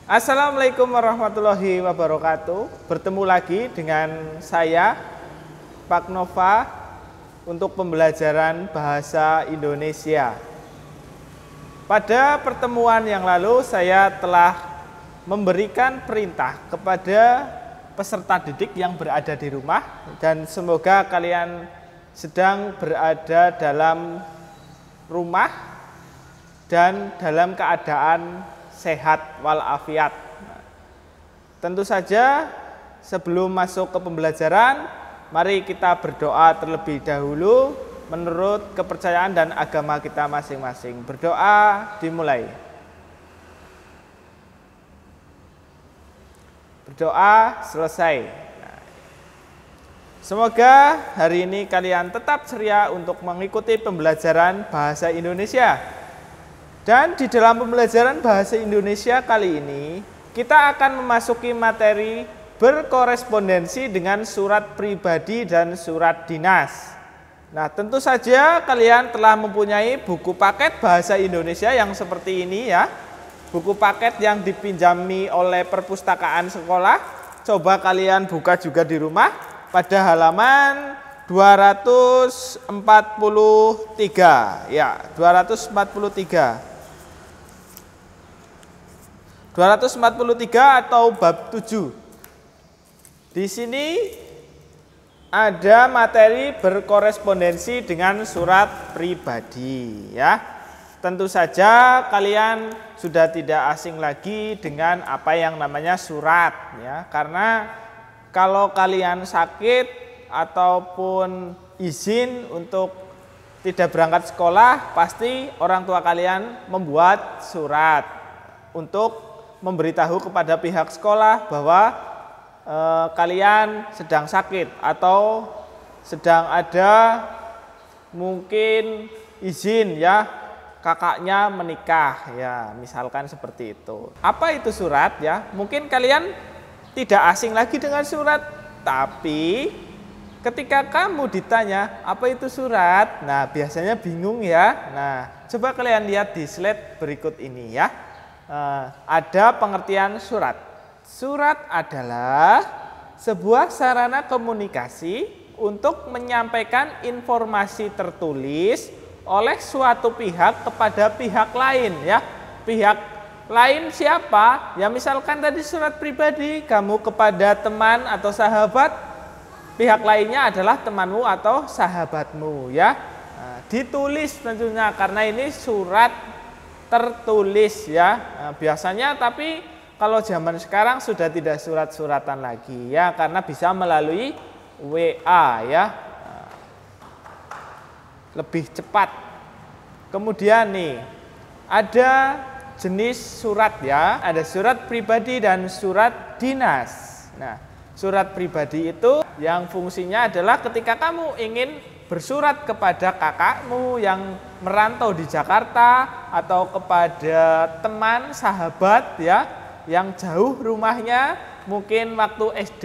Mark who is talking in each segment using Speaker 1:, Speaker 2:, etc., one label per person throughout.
Speaker 1: Assalamualaikum warahmatullahi wabarakatuh. Bertemu lagi dengan saya, Pak Nova, untuk pembelajaran bahasa Indonesia. Pada pertemuan yang lalu saya telah memberikan perintah kepada peserta didik yang berada di rumah, dan semoga kalian sedang berada dalam rumah dan dalam keadaan sehat walafiat. Tentu saja sebelum masuk ke pembelajaran, mari kita berdoa terlebih dahulu menurut kepercayaan dan agama kita masing-masing. Berdoa dimulai. Berdoa selesai. Semoga hari ini kalian tetap ceria untuk mengikuti pembelajaran bahasa Indonesia. Dan di dalam pembelajaran bahasa Indonesia kali ini, kita akan memasuki materi berkorespondensi dengan surat pribadi dan surat dinas. Nah, tentu saja kalian telah mempunyai buku paket bahasa Indonesia yang seperti ini ya. Buku paket yang dipinjami oleh perpustakaan sekolah. Coba kalian buka juga di rumah pada halaman 243. Ya, 243. 243 atau bab 7. Di sini ada materi berkorespondensi dengan surat pribadi ya. Tentu saja kalian sudah tidak asing lagi dengan apa yang namanya surat ya. Karena kalau kalian sakit ataupun izin untuk tidak berangkat sekolah, pasti orang tua kalian membuat surat untuk memberitahu kepada pihak sekolah bahwa kalian sedang sakit atau sedang ada mungkin izin ya, kakaknya menikah ya, misalkan seperti itu. Apa itu surat ya? Mungkin kalian tidak asing lagi dengan surat, tapi ketika kamu ditanya apa itu surat, nah biasanya bingung ya. Nah, coba kalian lihat di slide berikut ini ya. Ada pengertian surat. Surat adalah sebuah sarana komunikasi untuk menyampaikan informasi tertulis oleh suatu pihak kepada pihak lain ya. Pihak lain siapa? Ya misalkan tadi surat pribadi kamu kepada teman atau sahabat, pihak lainnya adalah temanmu atau sahabatmu ya. Nah, ditulis tentunya karena ini surat tertulis ya. Nah, biasanya tapi kalau zaman sekarang sudah tidak surat-suratan lagi ya, karena bisa melalui WA ya. Nah, lebih cepat. Kemudian nih ada jenis surat ya, ada surat pribadi dan surat dinas. Nah, surat pribadi itu yang fungsinya adalah ketika kamu ingin bersurat kepada kakakmu yang merantau di Jakarta atau kepada teman, sahabat ya yang jauh rumahnya, mungkin waktu SD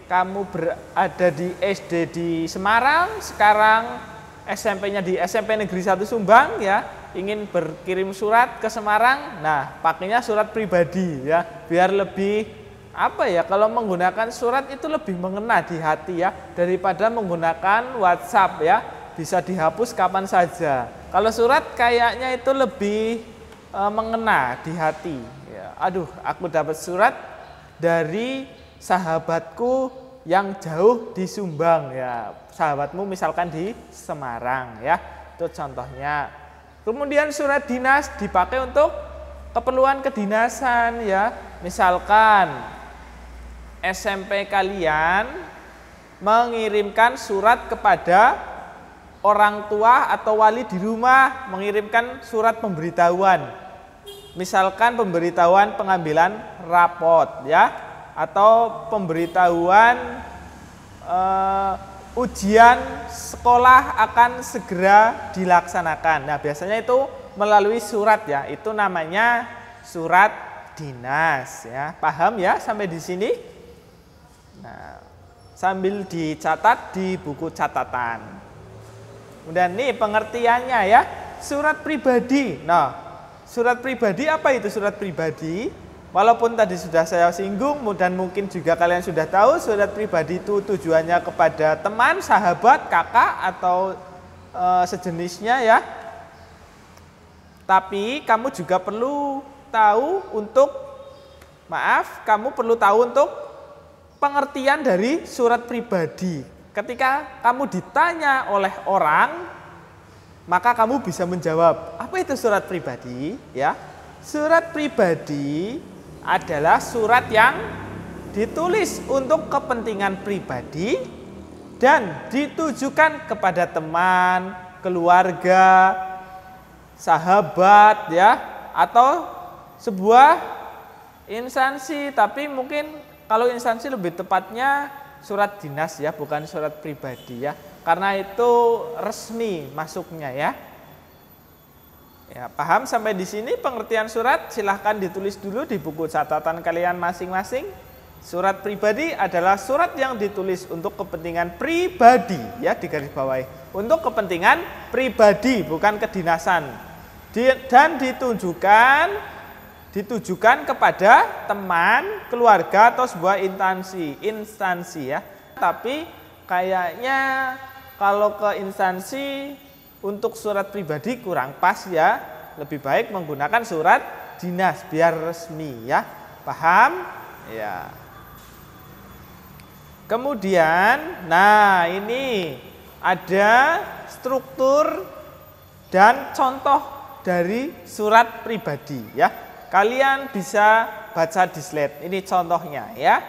Speaker 1: kamu berada di SD di Semarang, sekarang SMP-nya di SMP Negeri 1 Sumbang ya, ingin berkirim surat ke Semarang. Nah, pakainya surat pribadi ya, biar lebih apa ya, kalau menggunakan surat itu lebih mengena di hati ya daripada menggunakan WhatsApp ya, bisa dihapus kapan saja. Kalau surat kayaknya itu lebih mengena di hati ya. Aduh, aku dapat surat dari sahabatku yang jauh di Sumbang ya, sahabatmu misalkan di Semarang ya, itu contohnya. Kemudian surat dinas dipakai untuk keperluan kedinasan ya, misalkan SMP kalian mengirimkan surat kepada orang tua atau wali di rumah, mengirimkan surat pemberitahuan. Misalkan pemberitahuan pengambilan rapot ya, atau pemberitahuan ujian sekolah akan segera dilaksanakan. Nah, biasanya itu melalui surat ya, itu namanya surat dinas ya. Paham ya sampai di sini? Nah, sambil dicatat di buku catatan. Kemudian nih pengertiannya ya, surat pribadi. Nah, surat pribadi apa itu surat pribadi? Walaupun tadi sudah saya singgung dan mungkin juga kalian sudah tahu surat pribadi itu tujuannya kepada teman, sahabat, kakak atau sejenisnya ya. Tapi kamu juga perlu tahu kamu perlu tahu untuk pengertian dari surat pribadi. Ketika kamu ditanya oleh orang, maka kamu bisa menjawab, apa itu surat pribadi? Ya, surat pribadi adalah surat yang ditulis untuk kepentingan pribadi dan ditujukan kepada teman, keluarga, sahabat ya, atau sebuah instansi. Tapi mungkin kalau instansi lebih tepatnya surat dinas ya, bukan surat pribadi ya, karena itu resmi masuknya ya. Ya, paham sampai di sini pengertian surat? Silahkan ditulis dulu di buku catatan kalian masing-masing. Surat pribadi adalah surat yang ditulis untuk kepentingan pribadi ya, digarisbawahi. Untuk kepentingan pribadi, bukan kedinasan. Dan ditujukan kepada teman, keluarga atau sebuah instansi ya. Tapi kayaknya kalau ke instansi untuk surat pribadi kurang pas ya, lebih baik menggunakan surat dinas biar resmi ya, paham? Ya. Kemudian, nah ini ada struktur dan contoh dari surat pribadi ya. Kalian bisa baca di slide, ini contohnya ya.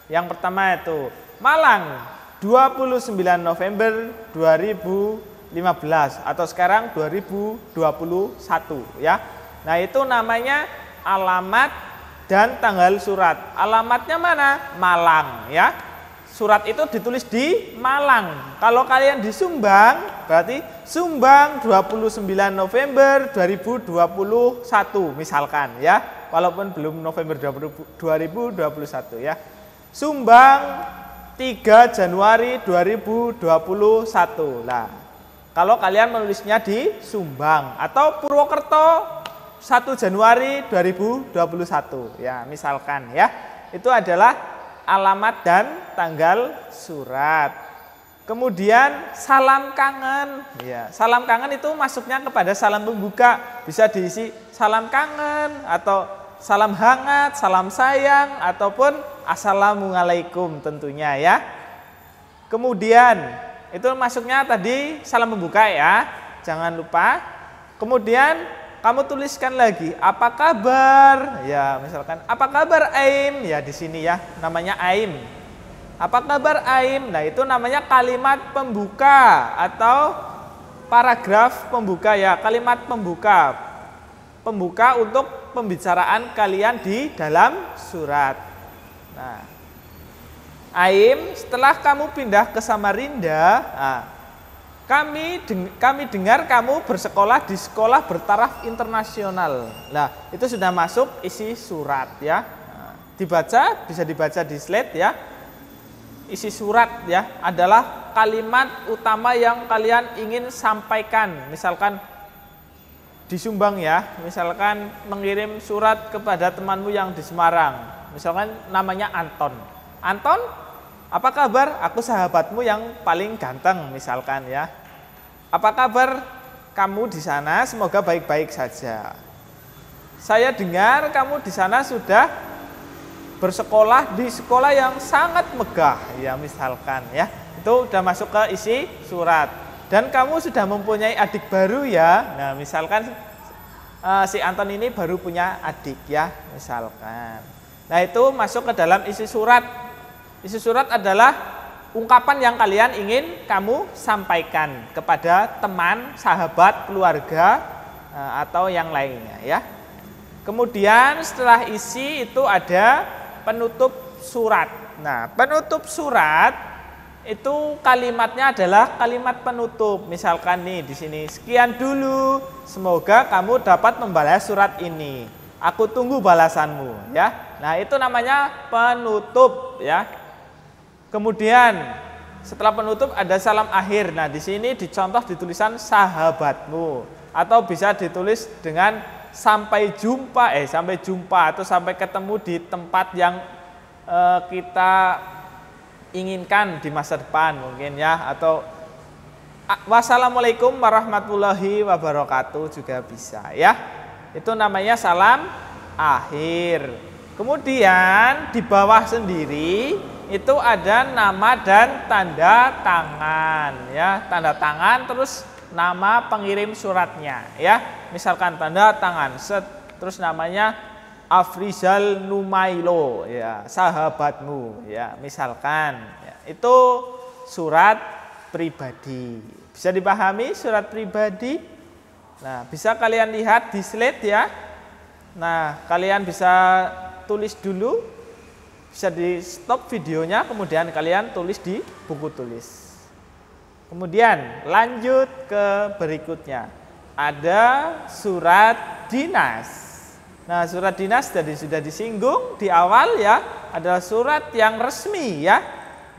Speaker 1: Yang pertama itu Malang, 29 November 2015 atau sekarang 2021 ya. Nah, itu namanya alamat dan tanggal surat. Alamatnya mana? Malang ya. Surat itu ditulis di Malang. Kalau kalian di Sumbang, berarti Sumbang 29 November 2021 misalkan ya. Walaupun belum November 2021 ya. Sumbang 3 Januari 2021. Nah, kalau kalian menulisnya di Sumbang atau Purwokerto 1 Januari 2021 ya, misalkan ya. Itu adalah alamat dan tanggal surat. Kemudian salam kangen ya. Salam kangen itu masuknya kepada salam pembuka, bisa diisi salam kangen atau salam hangat, salam sayang ataupun assalamualaikum tentunya ya. Kemudian itu masuknya tadi salam pembuka ya, jangan lupa. Kemudian kamu tuliskan lagi apa kabar ya, misalkan apa kabar Aim ya, di sini ya namanya Aim. Apa kabar Aim? Nah, itu namanya kalimat pembuka atau paragraf pembuka ya, kalimat pembuka. Pembuka untuk pembicaraan kalian di dalam surat. Nah, Aim, setelah kamu pindah ke Samarinda, kami dengar kamu bersekolah di sekolah bertaraf internasional. Nah, itu sudah masuk isi surat ya. Nah, dibaca, bisa dibaca di slide ya. Isi surat ya adalah kalimat utama yang kalian ingin sampaikan. Misalkan di Sumbang ya, misalkan mengirim surat kepada temanmu yang di Semarang. Misalkan namanya Anton. Anton, apa kabar? Aku sahabatmu yang paling ganteng misalkan ya. Apa kabar kamu di sana? Semoga baik-baik saja. Saya dengar kamu di sana sudah bersekolah di sekolah yang sangat megah ya, misalkan ya. Itu sudah masuk ke isi surat. Dan kamu sudah mempunyai adik baru ya. Nah, misalkan si Anton ini baru punya adik ya, misalkan. Nah, itu masuk ke dalam isi surat. Isi surat adalah ungkapan yang kalian ingin kamu sampaikan kepada teman, sahabat, keluarga, atau yang lainnya ya. Kemudian setelah isi itu ada penutup surat. Nah, penutup surat itu kalimatnya adalah kalimat penutup. Misalkan nih di sini, sekian dulu, semoga kamu dapat membalas surat ini. Aku tunggu balasanmu ya. Nah, itu namanya penutup ya. Kemudian setelah penutup ada salam akhir. Nah, di sini dicontoh di tulisan sahabatmu atau bisa ditulis dengan sampai jumpa atau sampai ketemu di tempat yang kita inginkan di masa depan mungkin ya, atau wassalamualaikum warahmatullahi wabarakatuh juga bisa ya. Itu namanya salam akhir. Kemudian di bawah sendiri itu ada nama dan tanda tangan ya, tanda tangan terus nama pengirim suratnya ya. Misalkan tanda tangan terus namanya Afrizal Numailo ya, sahabatmu ya, misalkan ya. Itu surat pribadi. Bisa dipahami surat pribadi? Nah, bisa kalian lihat di slide ya. Nah, kalian bisa tulis dulu, bisa di stop videonya, kemudian kalian tulis di buku tulis. Kemudian lanjut ke berikutnya. Ada surat dinas. Nah, surat dinas tadi sudah disinggung di awal ya, adalah surat yang resmi ya.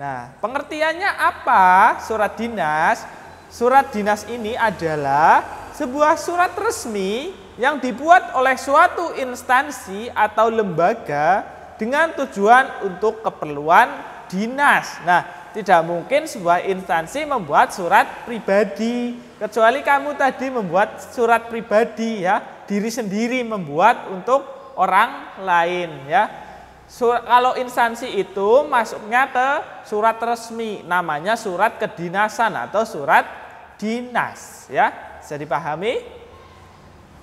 Speaker 1: Nah, pengertiannya apa surat dinas? Surat dinas ini adalah sebuah surat resmi yang dibuat oleh suatu instansi atau lembaga dengan tujuan untuk keperluan dinas. Nah, tidak mungkin sebuah instansi membuat surat pribadi, kecuali kamu tadi membuat surat pribadi ya, diri sendiri membuat untuk orang lain ya. Kalau instansi itu masuknya ke surat resmi, namanya surat kedinasan atau surat dinas ya. Bisa dipahami?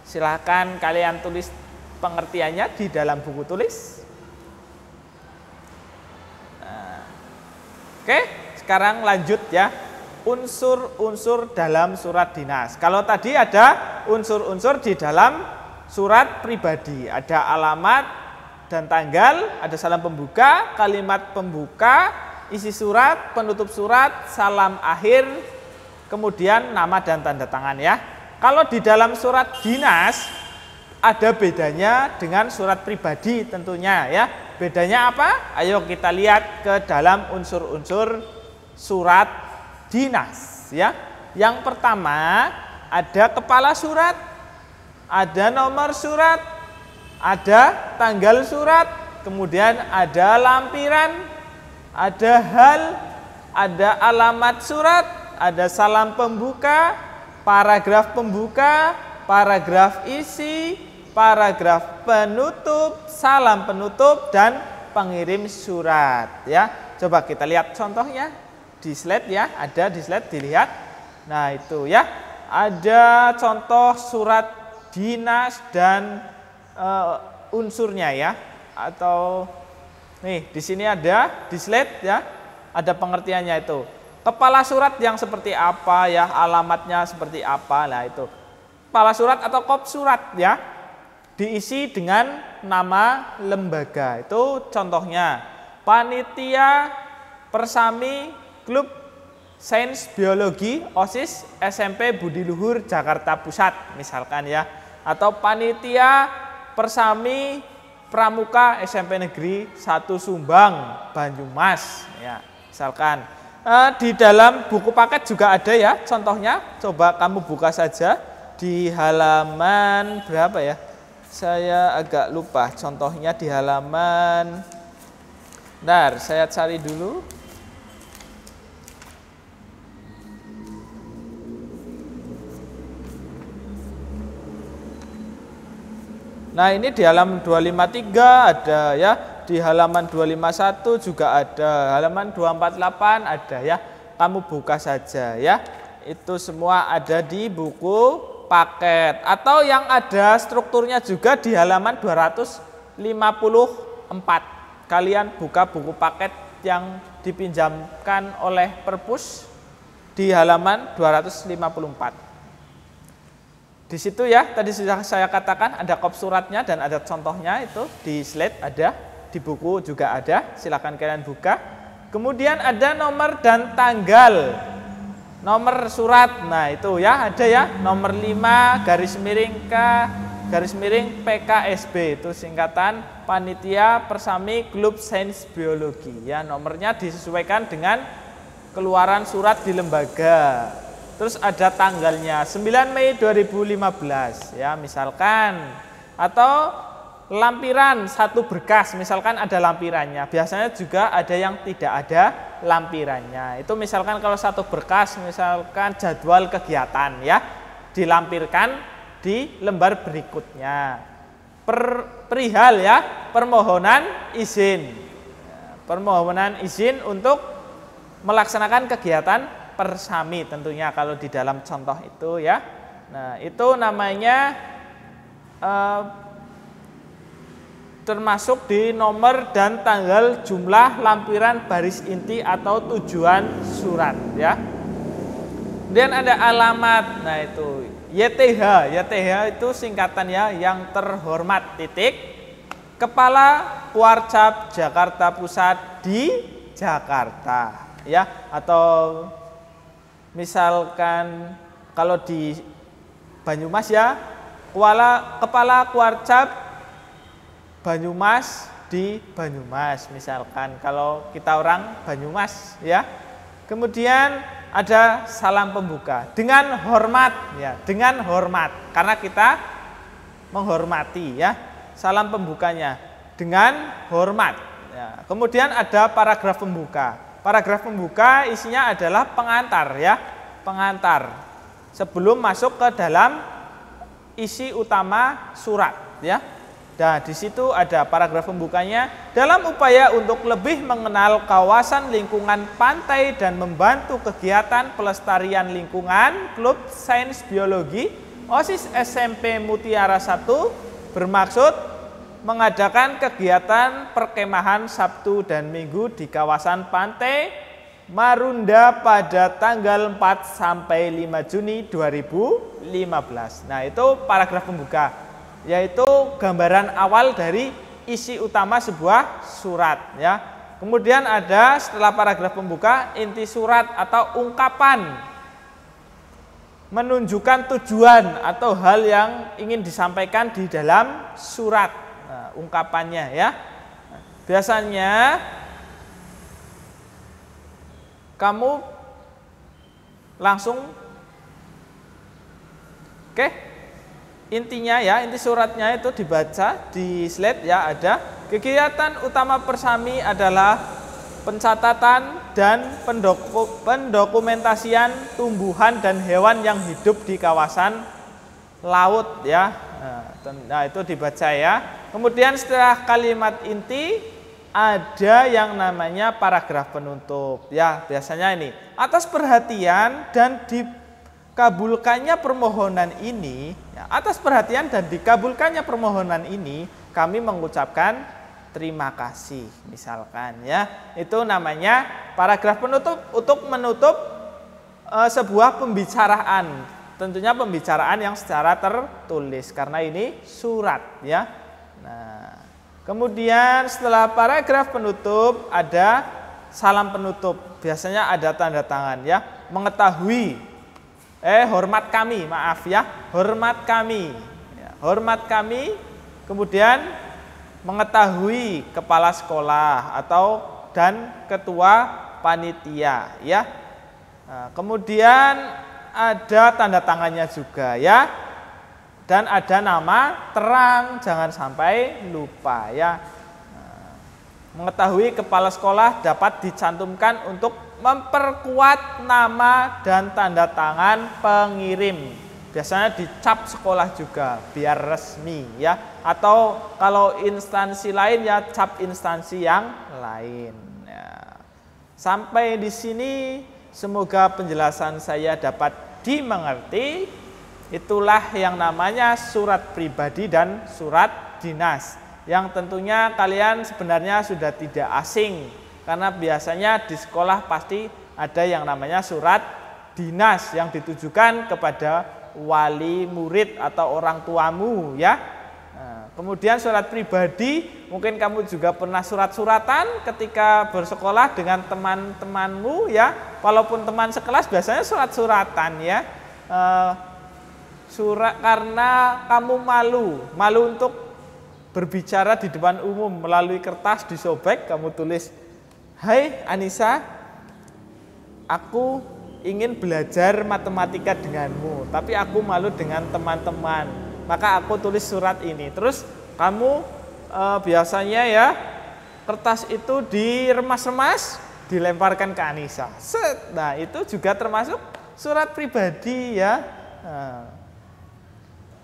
Speaker 1: Silahkan kalian tulis pengertiannya di dalam buku tulis. Oke, sekarang lanjut ya. Unsur-unsur dalam surat dinas. Kalau tadi ada unsur-unsur di dalam surat pribadi, ada alamat dan tanggal, ada salam pembuka, kalimat pembuka, isi surat, penutup surat, salam akhir, kemudian nama dan tanda tangan ya. Kalau di dalam surat dinas ada bedanya dengan surat pribadi tentunya ya. Bedanya apa? Ayo kita lihat ke dalam unsur-unsur surat dinas ya. Yang pertama ada kepala surat, ada nomor surat, ada tanggal surat, kemudian ada lampiran, ada hal, ada alamat surat, ada salam pembuka, paragraf pembuka, paragraf isi, paragraf penutup, salam penutup, dan pengirim surat ya. Coba kita lihat contohnya di slide ya, ada di slide dilihat. Nah, itu ya. Ada contoh surat dinas dan unsurnya ya. Atau nih di sini ada di slide ya. Ada pengertiannya itu. Kepala surat yang seperti apa ya, alamatnya seperti apa. Nah, itu. Kepala surat atau kop surat ya. Diisi dengan nama lembaga. Itu contohnya Panitia Persami Klub Sains Biologi OSIS SMP Budi Luhur Jakarta Pusat misalkan ya. Atau Panitia Persami Pramuka SMP Negeri 1 Sumbang Banyumas ya, misalkan. Di dalam buku paket juga ada ya contohnya. Coba kamu buka saja di halaman berapa ya? Saya agak lupa contohnya di halaman. Bentar, saya cari dulu. Nah, ini di halaman 253 ada ya, di halaman 251 juga ada, halaman 248 ada ya. Kamu buka saja ya. Itu semua ada di buku paket, atau yang ada strukturnya juga di halaman 254. Kalian buka buku paket yang dipinjamkan oleh Perpus di halaman 254. Di situ ya, tadi sudah saya katakan ada kop suratnya dan ada contohnya, itu di slide ada, di buku juga ada, silakan kalian buka. Kemudian ada nomor dan tanggal. Nomor surat, nah itu ya ada ya, nomor 5 garis miring K garis miring PKSB, itu singkatan Panitia Persami Klub Sains Biologi ya. Nomornya disesuaikan dengan keluaran surat di lembaga. terus ada tanggalnya 9 Mei 2015 ya misalkan, atau lampiran satu berkas misalkan ada lampirannya. Biasanya juga ada yang tidak ada lampirannya. Itu misalkan kalau satu berkas misalkan jadwal kegiatan ya dilampirkan di lembar berikutnya. Perihal ya permohonan izin. Permohonan izin untuk melaksanakan kegiatan persami tentunya kalau di dalam contoh itu ya. Nah, itu namanya termasuk di nomor dan tanggal jumlah lampiran baris inti atau tujuan surat ya. Kemudian ada alamat. Nah, itu YTH. YTH itu singkatan ya, yang terhormat titik Kepala Kuarcap Jakarta Pusat di Jakarta ya, atau misalkan kalau di Banyumas ya Kepala Kuarcap Banyumas di Banyumas misalkan kalau kita orang Banyumas ya. Kemudian ada salam pembuka dengan hormat ya, dengan hormat karena kita menghormati ya. Salam pembukanya dengan hormat ya. Kemudian ada paragraf pembuka. Paragraf pembuka isinya adalah pengantar ya, pengantar sebelum masuk ke dalam isi utama surat ya. Nah, di situ ada paragraf pembukanya. Dalam upaya untuk lebih mengenal kawasan lingkungan pantai dan membantu kegiatan pelestarian lingkungan, Klub Sains Biologi OSIS SMP Mutiara 1 bermaksud mengadakan kegiatan perkemahan Sabtu dan Minggu di kawasan pantai Marunda pada tanggal 4 sampai 5 Juni 2015. Nah, itu paragraf pembuka, yaitu gambaran awal dari isi utama sebuah surat ya. Kemudian ada setelah paragraf pembuka inti surat atau ungkapan menunjukkan tujuan atau hal yang ingin disampaikan di dalam surat. Nah, ungkapannya ya. Biasanya kamu langsung intinya ya, inti suratnya itu dibaca di slide ya, ada kegiatan utama persami adalah pencatatan dan pendokumentasian tumbuhan dan hewan yang hidup di kawasan laut ya. Nah, itu dibaca ya. Kemudian setelah kalimat inti ada yang namanya paragraf penutup ya. Biasanya ini, atas perhatian dan dikabulkannya permohonan ini ya, atas perhatian dan dikabulkannya permohonan ini kami mengucapkan terima kasih misalkan ya. Itu namanya paragraf penutup untuk menutup sebuah pembicaraan. Tentunya pembicaraan yang secara tertulis karena ini surat ya. Nah, kemudian setelah paragraf penutup ada salam penutup. Biasanya ada tanda tangan ya, mengetahui hormat kami, maaf ya, hormat kami ya, hormat kami. Kemudian mengetahui kepala sekolah atau dan ketua panitia ya. Nah, kemudian ada tanda tangannya juga ya. Dan ada nama terang, jangan sampai lupa ya. Nah, mengetahui kepala sekolah dapat dicantumkan untuk memperkuat nama dan tanda tangan pengirim. Biasanya dicap sekolah juga biar resmi ya. Atau kalau instansi lain ya cap instansi yang lain ya. Sampai di sini semoga penjelasan saya dapat dimengerti. Itulah yang namanya surat pribadi dan surat dinas, yang tentunya kalian sebenarnya sudah tidak asing karena biasanya di sekolah pasti ada yang namanya surat dinas yang ditujukan kepada wali murid atau orang tuamu ya. Nah, kemudian surat pribadi, mungkin kamu juga pernah surat-suratan ketika bersekolah dengan teman-temanmu ya, walaupun teman sekelas biasanya surat-suratan ya. Surat karena kamu malu untuk berbicara di depan umum, melalui kertas disobek kamu tulis, "Hai Anissa, aku ingin belajar matematika denganmu, tapi aku malu dengan teman-teman. Maka aku tulis surat ini. Terus kamu biasanya ya kertas itu diremas-remas, dilemparkan ke Anissa. Set. Nah, itu juga termasuk surat pribadi ya. Nah,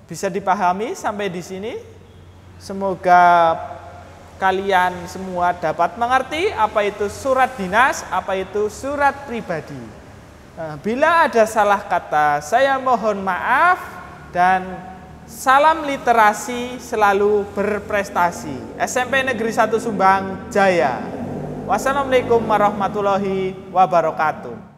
Speaker 1: bisa dipahami sampai di sini? Semoga kalian semua dapat mengerti apa itu surat dinas, apa itu surat pribadi. Nah, bila ada salah kata, saya mohon maaf dan salam literasi selalu berprestasi. SMP Negeri 1 Sumbang Jaya. Wassalamualaikum warahmatullahi wabarakatuh.